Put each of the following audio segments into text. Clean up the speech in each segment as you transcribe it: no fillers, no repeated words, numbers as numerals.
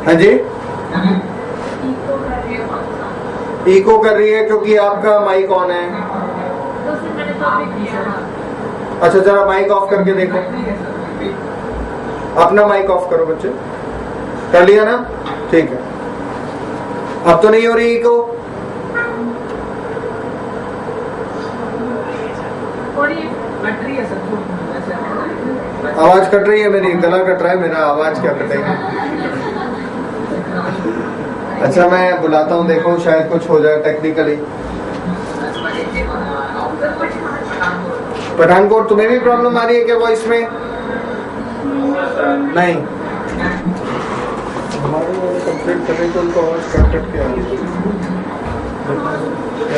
हाँ जी, इको कर रही है क्योंकि आपका माइक ऑन है। अच्छा, जरा माइक ऑफ करके देखो, अपना माइक ऑफ करो बच्चे। कर लिया ना? ठीक है। अब तो नहीं हो रही इको? आवाज कट रही है मेरी, गला कट रहा है मेरा, आवाज क्या कटेगी? अच्छा, मैं बुलाता हूँ, देखो शायद कुछ हो जाए टेक्निकली। पठानकोट, तुम्हें भी प्रॉब्लम आ रही है क्या वॉइस में? नहीं, हमारे वाले कंप्लीट करें तो उनको आवाज कट क्या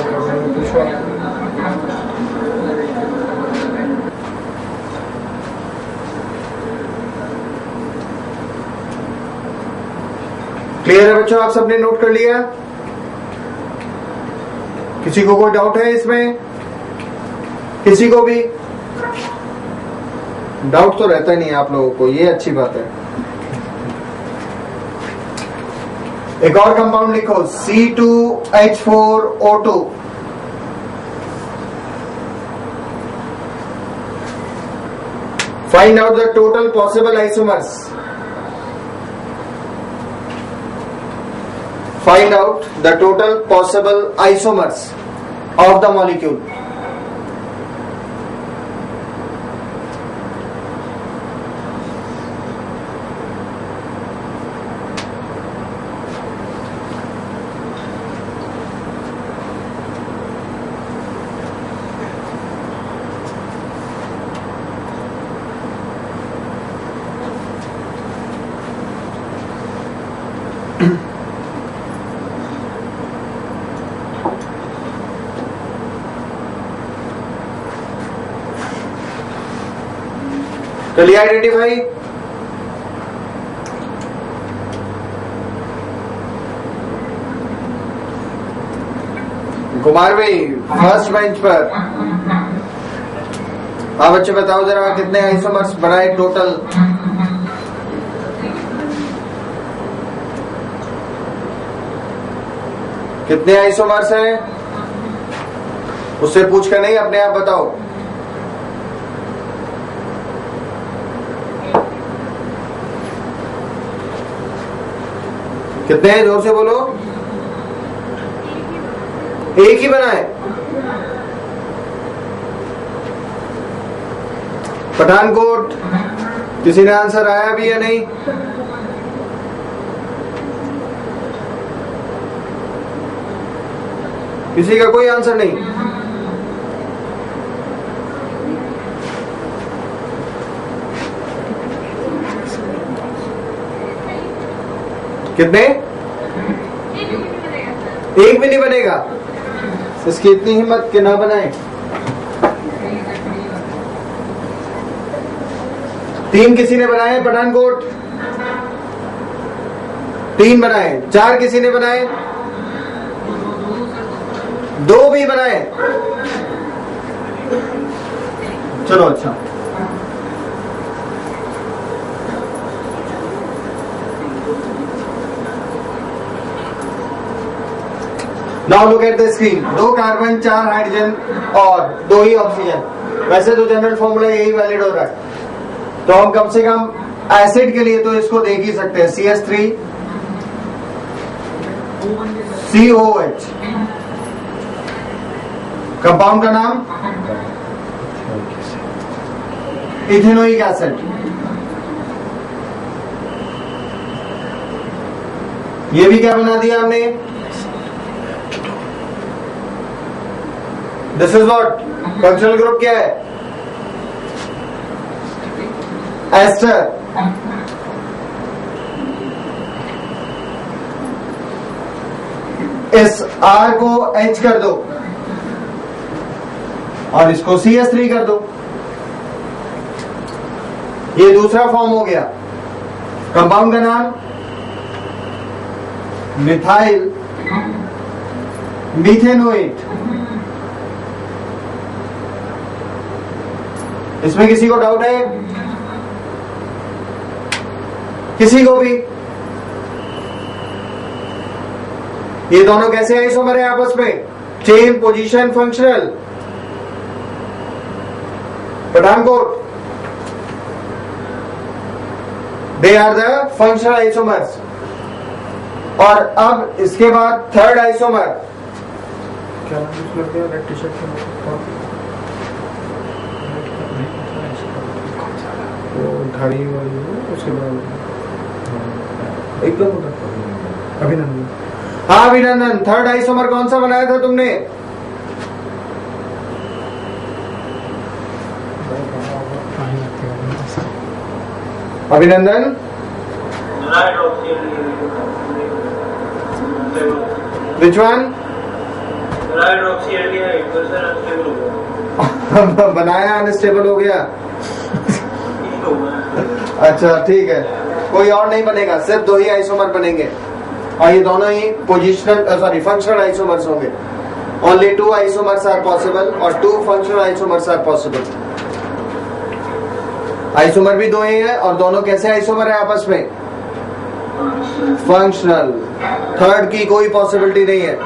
प्रॉब्लम है, पूछो। क्लियर है बच्चों? आप सबने नोट कर लिया? किसी को कोई डाउट है इसमें? किसी को भी डाउट तो रहता ही नहीं आप लोगों को, ये अच्छी बात है। एक और कंपाउंड लिखो, C2H4O2। Find out the total possible isomers. Find out the total possible isomers of the molecule. चलिए आइडेंटिफाई। कुमार भाई फर्स्ट बेंच पर। हाँ बच्चे बताओ जरा, कितने आइसोमर्स बनाए टोटल? कितने आइसोमर्स हैं? उससे पूछ कर नहीं, अपने आप बताओ। कितने हैं? जोर से बोलो। एक ही बनाए। पठानकोट, किसी ने आंसर आया भी या नहीं? किसी का कोई आंसर नहीं? कितने? एक भी नहीं बनेगा। इसकी इतनी हिम्मत कि ना बनाए। 3 किसी ने बनाए पठानकोट? 3 बनाए। 4 किसी ने बनाए? 2 भी बनाए। चलो अच्छा, now look at the screen. 2 carbon, 4 hydrogen और 2 ही ऑक्सीजन। वैसे तो जनरल फॉर्मूला यही वैलिड हो रहा है, तो हम कम से कम एसिड के लिए तो इसको देख ही सकते हैं। CH3COH। कंपाउंड का नाम इथेनोइक एसिड। ये भी क्या बना दिया हमने? This is what? Functional group क्या है? एस्टर। इस R को H कर दो और इसको CH3 कर दो। ये दूसरा फॉर्म हो गया। कंपाउंड का नाम मिथाइल मीथेनोएट। इसमें किसी को डाउट है? किसी को भी? ये दोनों कैसे आइसोमर है आपस में? Change position functional. Pathankot, they are the functional isomers. और अब इसके बाद थर्ड आइसोमर, क्या रेड टी शर्ट धारी वाली उसके बाद एकदम अभिनंदन। हाँ अभिनंदन, थर्ड आइसोमर कौन सा बनाया था तुमने? अभिनंदन, विच वन? बनाया अनस्टेबल हो गया। अच्छा ठीक है, कोई और नहीं बनेगा, सिर्फ दो ही आइसोमर बनेंगे और ये दोनों ही पोजिशनल सॉरी फंक्शनल आइसोमर्स होंगे। ओनली 2 आइसोमर्स आर पॉसिबल और 2 functional isomers are possible. Isomer भी दो ही है और दोनों कैसे आइसोमर है आपस में? फंक्शनल। थर्ड की कोई पॉसिबिलिटी नहीं है।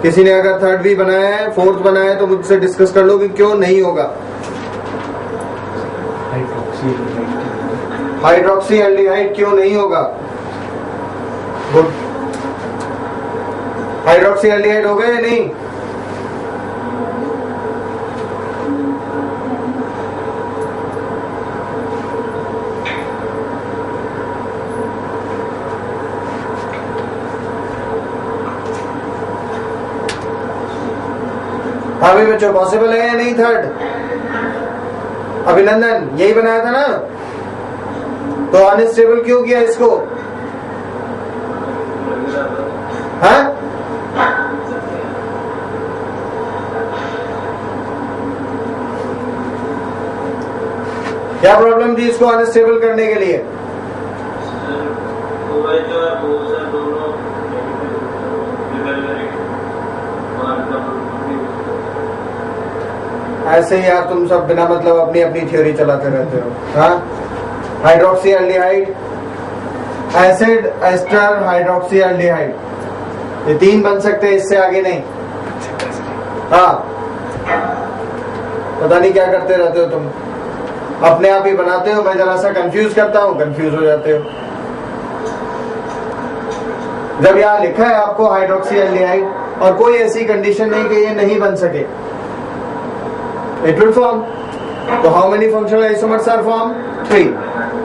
किसी ने अगर थर्ड भी बनाया है, फोर्थ बनाया है, तो मुझसे डिस्कस कर लो कि क्यों नहीं होगा। हाइड्रोक्सी एल्डिहाइड क्यों नहीं होगा? गुड। हाइड्रोक्सी एल्डिहाइड हो गए या नहीं? हाँ भाई बच्चों, पॉसिबल है या नहीं थर्ड? अभिनंदन, यही बनाया था ना, तो अनस्टेबल क्यों किया इसको? हाँ? क्या प्रॉब्लम थी इसको अनस्टेबल करने के लिए? ऐसे ही यार तुम सब बिना मतलब अपनी अपनी थ्योरी चलाते रहते हो। हाँ, hydroxy aldehyde, acid ester hydroxy aldehyde, ये 3 बन सकते हैं, इससे आगे नहीं। हाँ, पता नहीं क्या करते रहते हो तुम, अपने आप ही बनाते हो, मैं जरा सा कंफ्यूज करता हूँ, कंफ्यूज हो जाते हो। जब यहाँ लिखा है आपको हाइड्रोक्सी एल्डिहाइड और कोई ऐसी कंडीशन नहीं कि ये नहीं बन सके, इट विल फॉर्म। तो how many functional isomers are form? 3।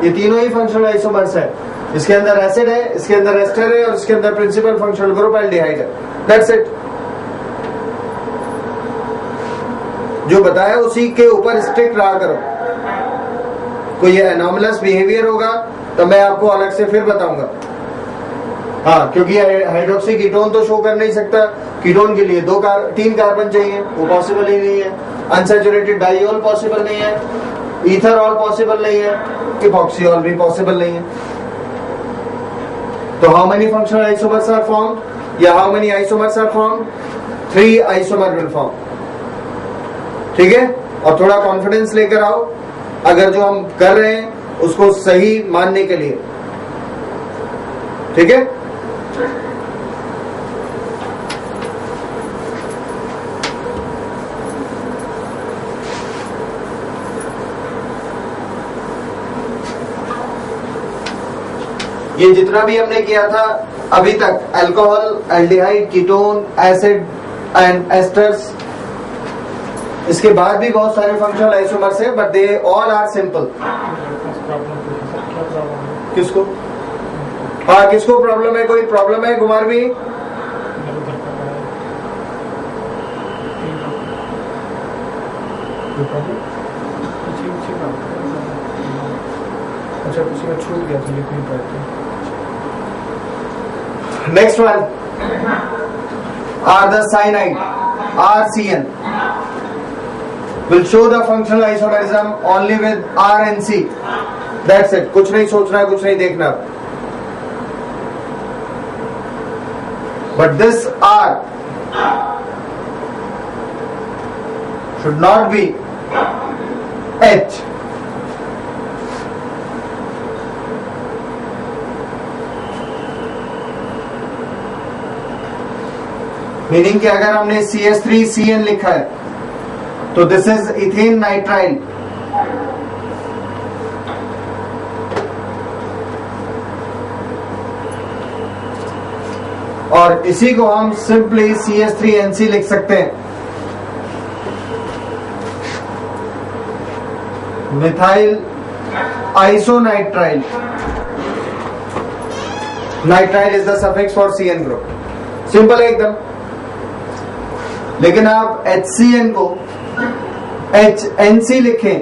ये तीनों ही फंक्शनल आइसोमर्स है। इसके अंदर एसिड है, इसके अंदर एस्टर है और इसके अंदर प्रिंसिपल फंक्शनल ग्रुप एल्डिहाइड है। That's it. जो बताया उसी के ऊपर स्ट्रिक्ट रहा करो। कोई एनॉमलस बिहेवियर होगा तो मैं आपको अलग से फिर बताऊंगा। हाँ, क्योंकि हाइड्रोक्सी कीटोन तो शो कर नहीं सकता, कीटोन के लिए 3 कार्बन चाहिए, वो पॉसिबल ही नहीं है। अनसैचुरेटेड डाइऑल पॉसिबल नहीं है, ईथरऑल पॉसिबल नहीं है, इपॉक्सीऑल भी पॉसिबल नहीं है। तो how many functional isomers are formed या how many isomers are formed? 3 isomer will form. ठीक है, और थोड़ा कॉन्फिडेंस लेकर आओ अगर जो हम कर रहे हैं उसको सही मानने के लिए। ठीक है, ये जितना भी हमने किया था अभी तक, alcohol, aldehyde, ketone, acid and esters, इसके बाद भी बहुत सारे फंक्शनल आइसोमर्स हैं, but they all are simple. किसको? हाँ, किसको प्रॉब्लम है? कोई प्रॉब्लम है कुमार भी? अच्छा, किसी में छूट गया था, लिख नहीं पाते। Next one are the cyanide, RCN will show the functional isomerism only with R and C. That's it. कुछ नहीं सोचना, कुछ नहीं देखना। But this R should not be H. Meaning कि अगर हमने CH3CN लिखा है तो दिस इज इथेन नाइट्राइल, और इसी को हम सिंपली CH3NC लिख सकते हैं, methyl isonitrile. Nitrile is the suffix for CN group, simple है एकदम। लेकिन आप HCN को HNC लिखें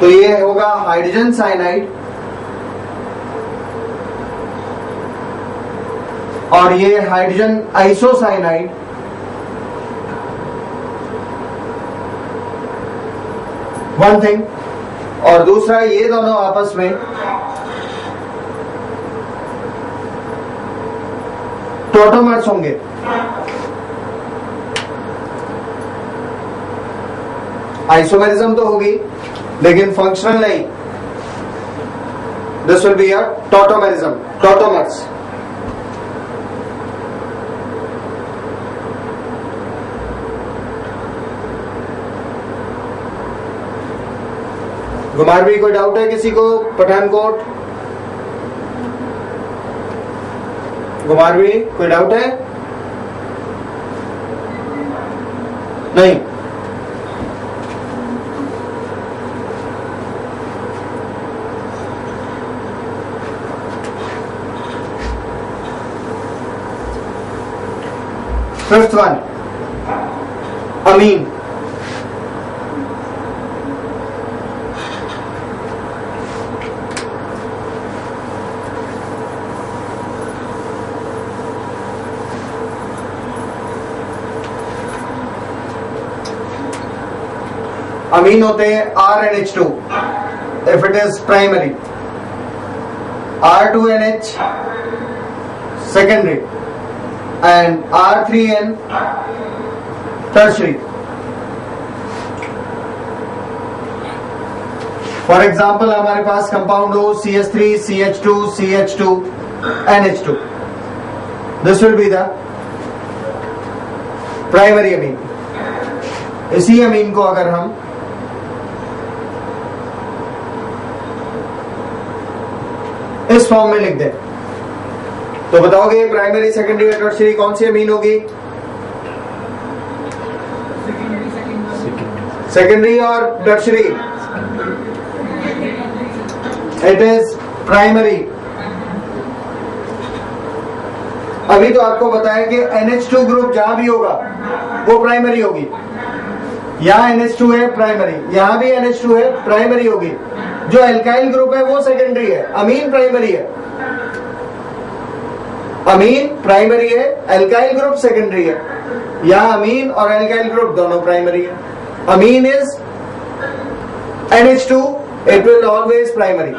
तो ये होगा हाइड्रोजन साइनाइड, और ये हाइड्रोजन आइसोसाइनाइड। वन थिंग, और दूसरा ये दोनों आपस में टॉटोमर्स होंगे। आइसोमेरिज्म तो होगी लेकिन फंक्शनल नहीं। This will be a tautomerism, tautomers. Kumar भी कोई डाउट है किसी को? पठानकोट, कुमार भी कोई डाउट है? नहीं। फिफ्थ वन, अमीन। अमीन होते हैं RNH2 if it is primary, R2NH secondary and R3N tertiary. For example, हमारे पास कंपाउंड हो CH3 CH2 CH2 NH2. This will be the primary अमीन। इसी अमीन को अगर हम इस फॉर्म में लिख दें तो बताओगे प्राइमरी, सेकेंडरी या टर्शियरी कौन सी अमीन होगी? सेकेंडरी और टर्शियरी। It is primary. अभी तो आपको बताया कि NH2 ग्रुप जहां भी होगा वो प्राइमरी होगी। यहां NH2 है प्राइमरी, यहां भी NH2 है प्राइमरी होगी। जो एल्काइल ग्रुप है वो सेकेंडरी है, अमीन प्राइमरी है। अमीन प्राइमरी है, एल्काइल ग्रुप सेकेंडरी है। यहां अमीन और एल्काइल ग्रुप दोनों प्राइमरी है। Amine is NH2, it will always primary.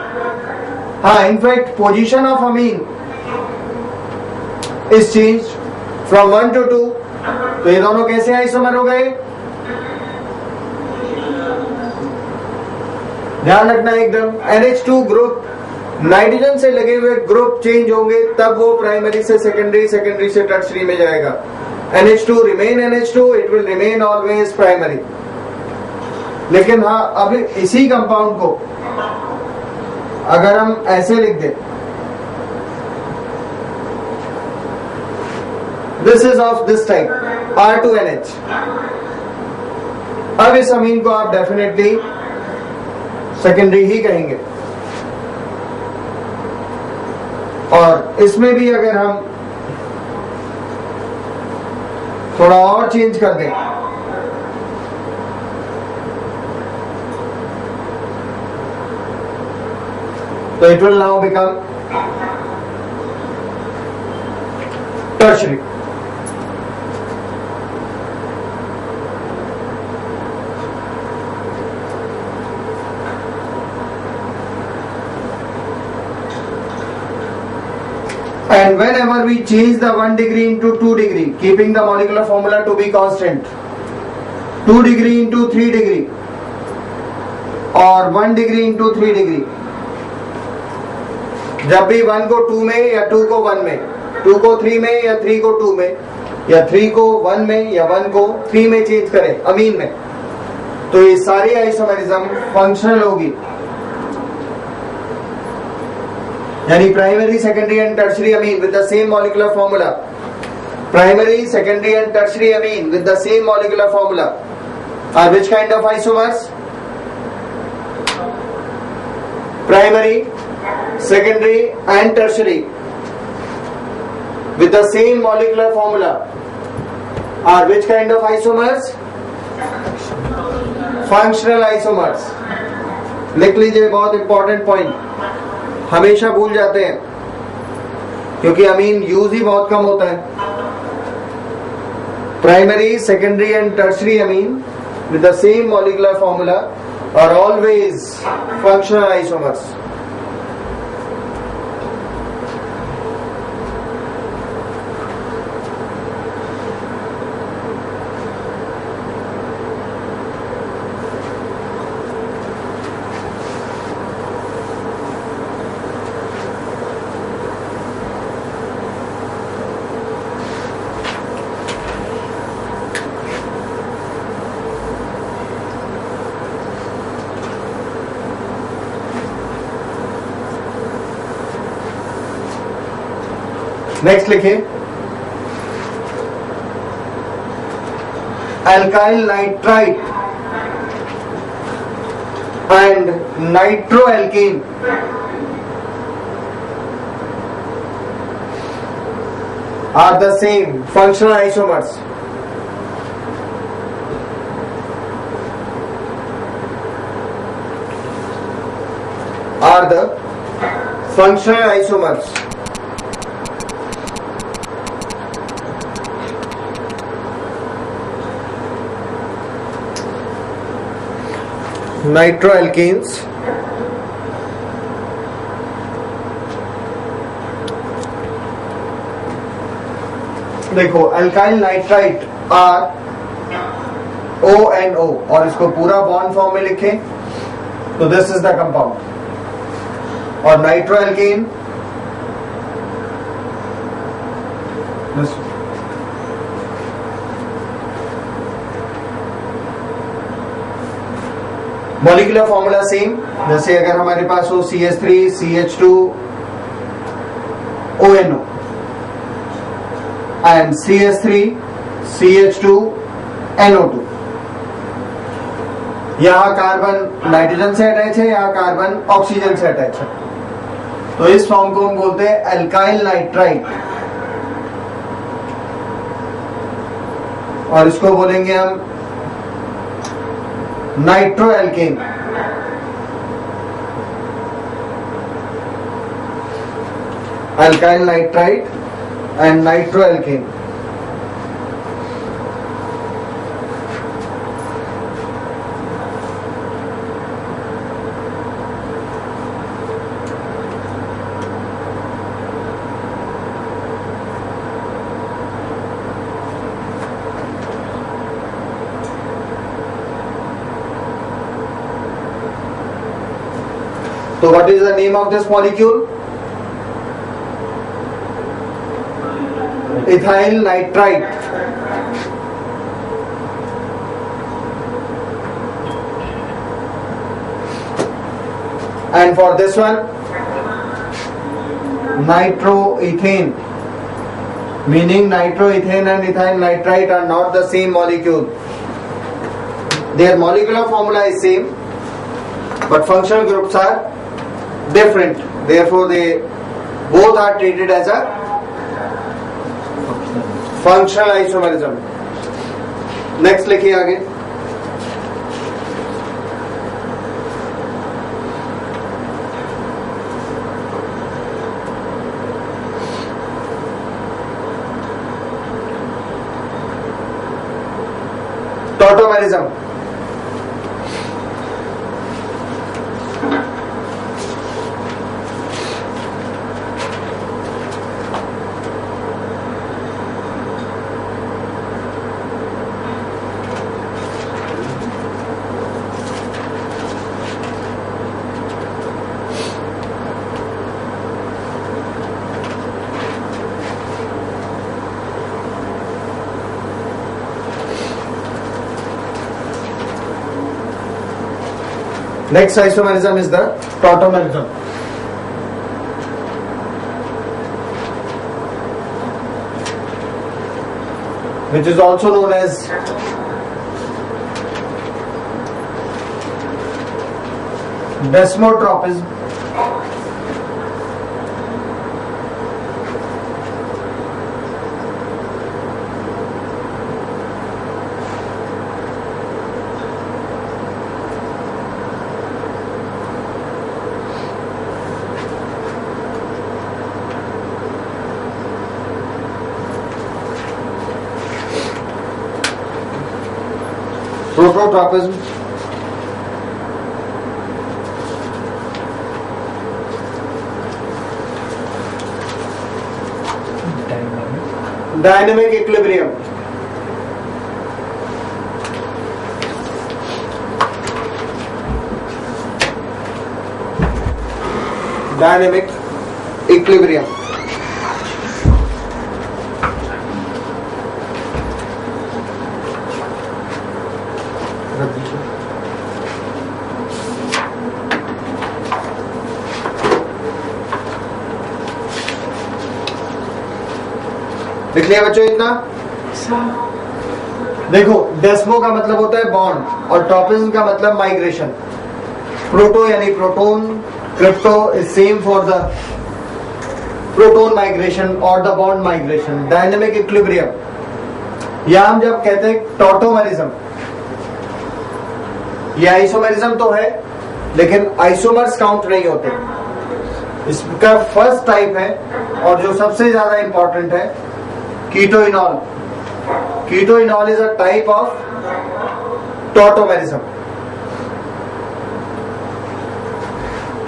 हाँ, in fact position of amine is change from 1 to 2। तो ये दोनों कैसे आइसोमर हो गए? ध्यान रखना एकदम। NH2 ग्रुप नाइट्रोजन से लगे हुए ग्रुप चेंज होंगे तब वो प्राइमरी से सेकेंडरी, सेकेंडरी से टर्शियरी में जाएगा। NH2 remain NH2, it will remain always primary. लेकिन हाँ, अब इसी कंपाउंड को अगर हम ऐसे लिख दें, this is of this type R2NH, अब इस अमीन को आप डेफिनेटली सेकेंडरी ही कहेंगे। और इसमें भी अगर हम थोड़ा और चेंज कर दें तो it will now become tertiary. And whenever we change the 1 degree into 2 degree, keeping the molecular formula to be constant, 2 degree into 3 degree और 1 degree into 3 degree, जब भी 1 को 2 में या 2 को 1 में 2 को 3 में या 3 को 2 में या 3 को 1 में या 1 को 3 में चेंज करें अमीन में, तो ये सारी आइसोमेरिज्म फंक्शनल होगी। यानी primary, secondary and tertiary amine with the same molecular formula, primary, secondary and tertiary amine with the same molecular formula are which kind of isomers? Primary, secondary and tertiary with the same molecular formula are which kind of isomers? Functional isomers। लिख लीजिए, बहुत important point, हमेशा भूल जाते हैं क्योंकि अमीन use ही बहुत कम होता है। Primary, secondary and tertiary amine with the same molecular formula are always functional isomers। Next लिखिए, alkyl nitrite and nitroalkene are the same functional isomers। are the functional isomers। Nitroalkenes देखो, अल्काइल नाइट्राइट आर ONO और इसको पूरा bond form में लिखें तो this is the compound, और नाइट्रोएल्कीन molecular formula same, जैसे अगर हमारे पास हो CH3 CH2 ONO and CH3 CH2 NO2, यहां कार्बन नाइट्रोजन से अटैच है, यहां कार्बन ऑक्सीजन से अटैच है, तो इस फॉर्म को हम बोलते हैं अल्काइल नाइट्राइट, और इसको बोलेंगे हम nitroalkene. Alkyl nitrite and nitroalkene. So what is the name of this molecule? Ethyl nitrite। And for this one, nitroethane, meaning nitroethane and ethyl nitrite are not the same molecule. Their molecular formula is same, but functional groups are different, therefore they both are treated as a functional isomerism। Next लिखिए आगे, tautomerism. Next isomerism is the tautomerism, which is also known as desmotropism. Prototropism. Dynamic equilibrium. Dynamic equilibrium. लिख लिया बच्चों इतना? देखो, Desmo का मतलब होता है बॉन्ड और टॉपिज्म का मतलब माइग्रेशन. प्रोटो यानी proton, crypto is same for the proton migration और the bond migration. Dynamic equilibrium या हम जब कहते हैं टॉटोमेरिज्म, ये आइसोमेरिज्म तो है लेकिन आइसोमर्स काउंट नहीं होते. इसका फर्स्ट टाइप है और जो सबसे ज्यादा इंपॉर्टेंट है keto enol. Keto enol is a type of tautomerism.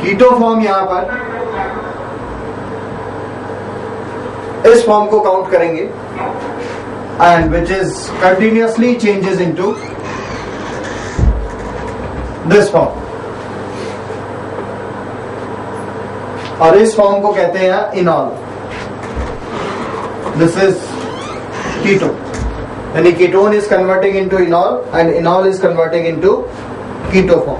Keto form यहां पर इस फॉर्म को काउंट करेंगे and which is continuously changes into this form. और इस फॉर्म को कहते हैं इनॉल. This is keto. यानी ketone is converting into enol and enol is converting into keto form.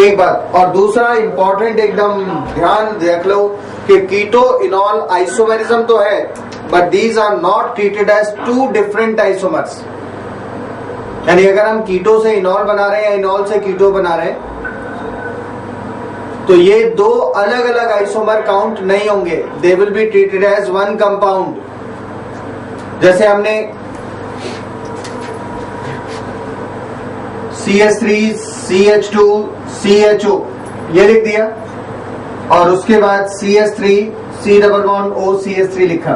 एक बात और दूसरा इंपॉर्टेंट एकदम ध्यान रख लो कि कीटो इनॉल आइसोमेरिज्म तो है but these are not treated as two different isomers. यानी अगर हम कीटो से इनॉल बना रहे हैं या इनॉल से कीटो बना रहे हैं तो ये दो अलग अलग आइसोमर काउंट नहीं होंगे. They will be treated as one compound. जैसे हमने CH3 CH2 CHO ये लिख दिया और उसके बाद CH3 C double bond O CH3 लिखा,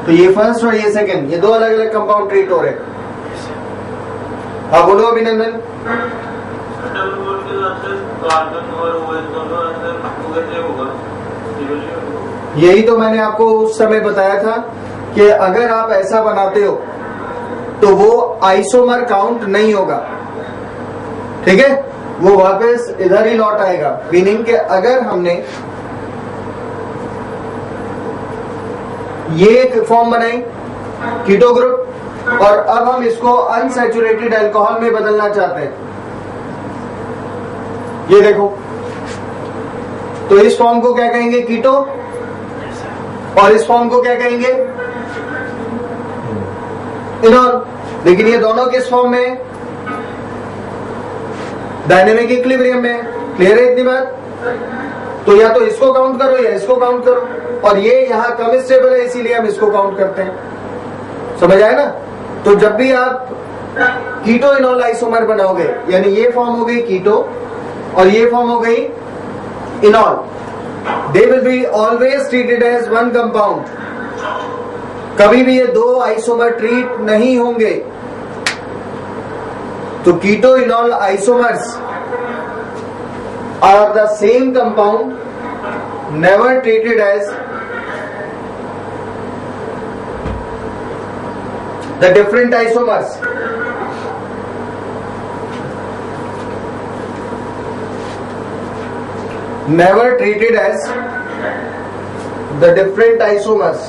तो ये फर्स्ट और ये सेकंड, ये दो अलग अलग कंपाउंड ट्रीट हो रहे हैं. हाँ बोलो अभिनंदन. यही तो मैंने आपको उस समय बताया था कि अगर आप ऐसा बनाते हो तो वो आइसोमर काउंट नहीं होगा. ठीक है, वो वापस इधर ही लौट आएगा. मीनिंग कि अगर हमने ये एक फॉर्म बनाई कीटो ग्रुप और अब हम इसको अनसैचुरेटेड अल्कोहल में बदलना चाहते हैं, ये देखो, तो इस फॉर्म को क्या कहेंगे कीटो और इस फॉर्म को क्या कहेंगे इनॉल. लेकिन ये दोनों किस फॉर्म में? डायनेमिक इक्विलिब्रियम में. क्लियर है इतनी बात? तो या तो इसको काउंट करो या इसको काउंट करो, और ये यहां कम स्टेबल है इसीलिए हम इसको काउंट करते हैं. समझ आए ना? तो जब भी आप कीटो इनॉल आइसोमर बनाओगे, यानी ये फॉर्म हो गई कीटो और ये फॉर्म हो गई enol, they will be always treated as one compound. कभी भी ये दो आइसोमर ट्रीट नहीं होंगे. तो keto enol isomers are the same compound, never treated as the different isomers. Never treated as the different isomers.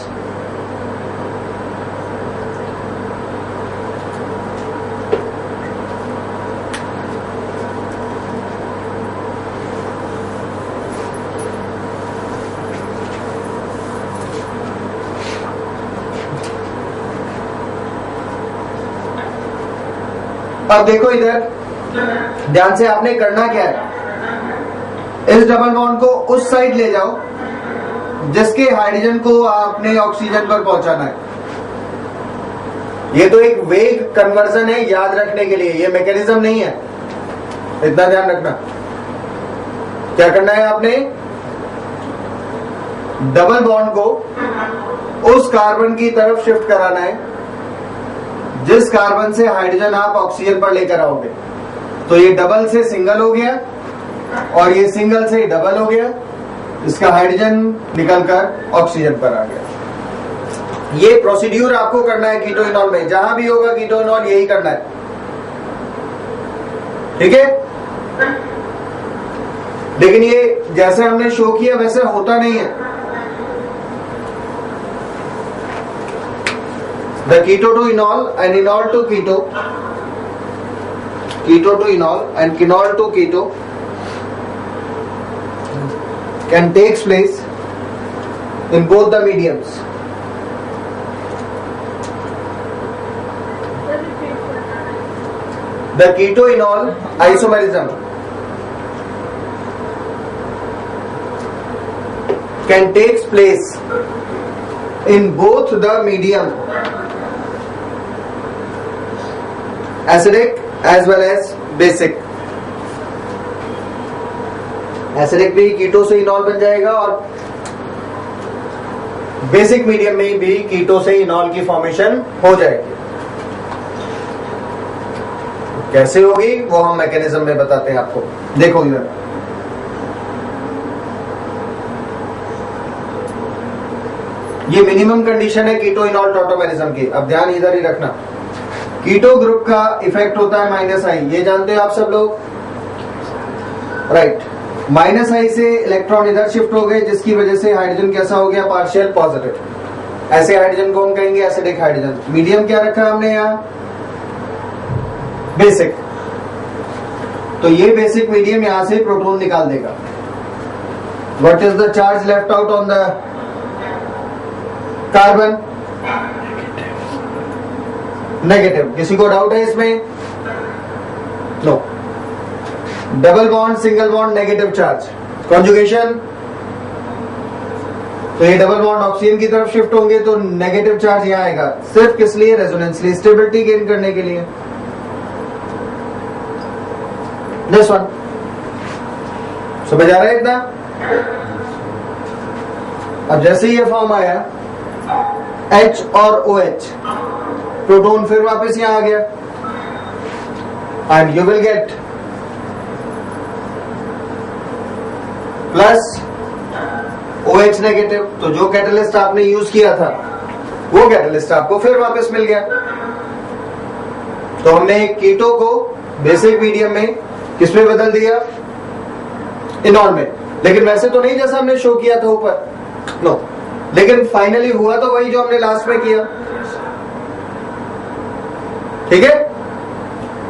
अब देखो इधर ध्यान से, आपने करना क्या है, इस डबल बॉन्ड को उस साइड ले जाओ जिसके हाइड्रोजन को आपने ऑक्सीजन पर पहुंचाना है। ये तो एक वेग कन्वर्जन है, याद रखने के लिए, ये मैकेनिज्म नहीं है, इतना ध्यान रखना। क्या करना है आपने, डबल बॉन्ड को उस कार्बन की तरफ शिफ्ट कराना है जिस कार्बन से हाइड्रोजन आप ऑक्सीजन पर लेकर आओगे। तो ये डबल से सिंगल हो गया और ये सिंगल से डबल हो गया, इसका हाइड्रोजन निकलकर ऑक्सीजन पर आ गया। ये प्रोसीड्यूर आपको करना है कीटोइनॉल में, जहां भी होगा कीटोइनॉल यही करना है, ठीक है। लेकिन ये जैसे हमने शो किया वैसे होता नहीं है। The keto to enol and enol to keto, keto to enol and quinol to keto can take place in both the mediums. The keto enol isomerism can take place in both the medium, acidic as well as basic. Acidic भी कीटो से इनॉल बन जाएगा और basic medium में भी कीटो से इनॉल की formation हो जाएगी। कैसे होगी वो हम मैकेनिज्म में बताते हैं आपको। देखो इधर, ये मिनिमम कंडीशन है कीटो इनॉल टॉटोमेरिज्म की। अब ध्यान इधर ही रखना, कीटो ग्रुप का इफेक्ट होता है -I, ये जानते हो आप सब लोग, राइट। -I से इलेक्ट्रॉन इधर शिफ्ट हो गए जिसकी वजह से हाइड्रोजन कैसा हो गया, पार्शियल पॉजिटिव। ऐसे हाइड्रोजन को हम कहेंगे एसिडिक हाइड्रोजन। मीडियम क्या रखा हमने यहाँ, बेसिक। तो ये बेसिक मीडियम यहां से प्रोटॉन निकाल देगा। What is the charge left out on the carbon, negative. किसी को डाउट है इसमें, no. Double bond single bond negative charge, conjugation, तो ये डबल बॉन्ड ऑक्सीजन की तरफ शिफ्ट होंगे तो नेगेटिव चार्ज यहां आएगा। सिर्फ किस लिए, रेजोनेंसली स्टेबिलिटी गेन करने के लिए। दिस वन समझ आ रहा है इतना। अब जैसे ये फॉर्म आया H और OH, प्रोटॉन फिर वापस यहां आ गया and you will get plus OH negative. तो जो कैटलिस्ट आपने यूज किया था वो कैटलिस्ट आपको फिर वापस मिल गया। तो हमने कीटो को बेसिक मीडियम में किसमें बदल दिया, इनॉल में। लेकिन वैसे तो नहीं जैसा हमने शो किया था ऊपर, नो। लेकिन फाइनली हुआ तो वही जो हमने लास्ट में किया, ठीक है।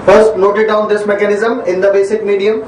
First note it down this mechanism in the basic medium.